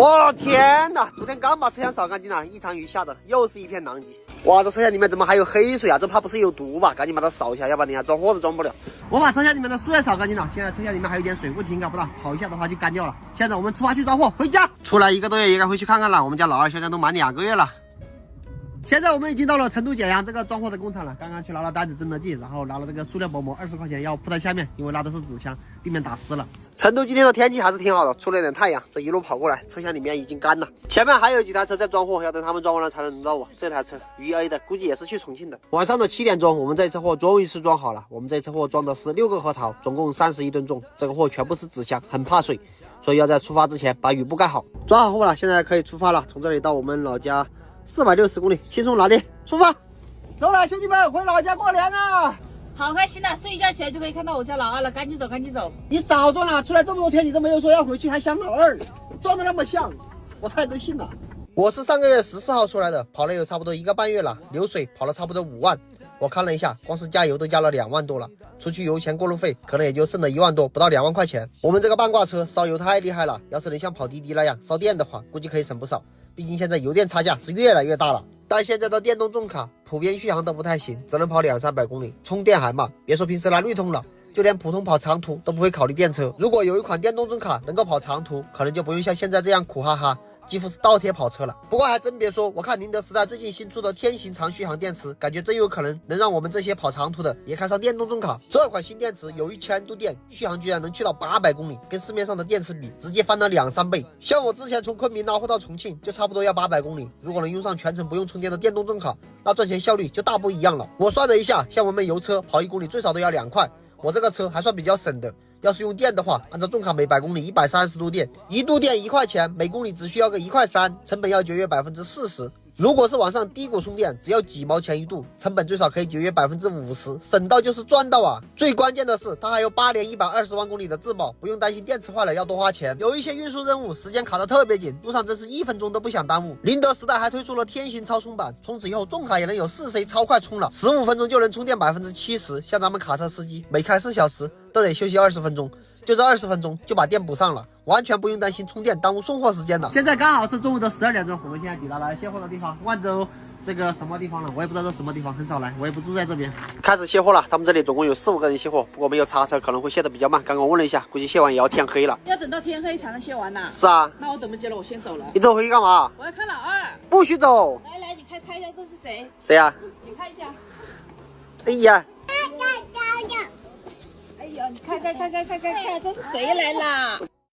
我天哪！昨天刚把车厢扫干净了，一场雨下的又是一片狼藉。哇，这车厢里面怎么还有黑水啊？这怕不是有毒吧？赶紧把它扫一下，要不然连装货都装不了。我把车厢里面的树叶扫干净了，现在车厢里面还有点水，问题应该不大，跑一下的话就干掉了。现在我们出发去装货，回家。出来1个多月也该回去看看了。我们家老二现在都满2个月了。现在我们已经到了成都简阳这个装货的工厂了，刚刚去拿了单子、增了记，然后拿了这个塑料薄膜20块钱要铺在下面，因为拿的是纸箱，避免打湿了。成都今天的天气还是挺好的，出了点太阳，这一路跑过来，车厢里面已经干了。前面还有几台车在装货，要等他们装完了才能轮到我。这台车豫 A 的，估计也是去重庆的。晚上的7点钟，我们这一车货终于是装好了。我们这一车货装的是6个核桃，总共31吨重。这个货全部是纸箱，很怕水，所以要在出发之前把雨布盖好。装好货了，现在可以出发了。从这里到我们老家460公里，轻松拿捏。出发，走了，兄弟们，回老家过年了。好开心啊！睡一觉起来就可以看到我家老二了，赶紧走，赶紧走！你少装了，出来这么多天，你都没有说要回去，还想老二，装的那么像，我差点都信了。我是上个月14号出来的，跑了有差不多1个半月了，流水跑了差不多5万。我看了一下，光是加油都加了2万多了，出去油钱过路费可能也就剩了1万多，不到2万块钱。我们这个半挂车烧油太厉害了，要是能像跑滴滴那样烧电的话，估计可以省不少。毕竟现在油电差价是越来越大了。但现在的电动重卡普遍续航都不太行，只能跑200-300公里，充电还慢。别说平时拿绿通了，就连普通跑长途都不会考虑电车。如果有一款电动重卡能够跑长途，可能就不用像现在这样苦哈哈，几乎是倒贴跑车了。不过还真别说，我看宁德时代最近新出的天行长续航电池，感觉真有可能能让我们这些跑长途的也开上电动重卡。这款新电池有1000度电，续航居然能去到800公里，跟市面上的电池比，直接翻了2-3倍。像我之前从昆明拉货到重庆，就差不多要800公里。如果能用上全程不用充电的电动重卡，那赚钱效率就大不一样了。我算了一下，像我们油车跑1公里最少都要2块，我这个车还算比较省的。要是用电的话，按照重卡每100公里130度电，1度电1块钱，每公里只需要个1块3，成本要节约40%。如果是往上低谷充电，只要几毛钱1度，成本最少可以节约50%，省到就是赚到啊！最关键的是，它还有8年120万公里的质保，不用担心电池坏了要多花钱。有一些运输任务时间卡得特别紧，路上真是1分钟都不想耽误。宁德时代还推出了天行超充版，从此以后重卡也能有4C超快充了，15分钟就能充电70%。像咱们卡车司机每开4小时都得休息20分钟，就这20分钟就把电补上了，完全不用担心充电耽误送货时间了。现在刚好是中午的12点钟，我们现在抵达了卸货的地方，万州这个什么地方了，我也不知道这什么地方，很少来，我也不住在这边。开始卸货了，他们这里总共有4-5个人卸货，不过没有叉车，可能会卸得比较慢。刚刚问了一下，估计卸完也要天黑了。要等到天黑才能卸完呐？是啊。那我等不及了，我先走了。你走回去干嘛？我要看老二。不许走。来，你看猜一下这是谁？谁呀？你看一下。哎呀。哎呦，你看，这是谁来啦？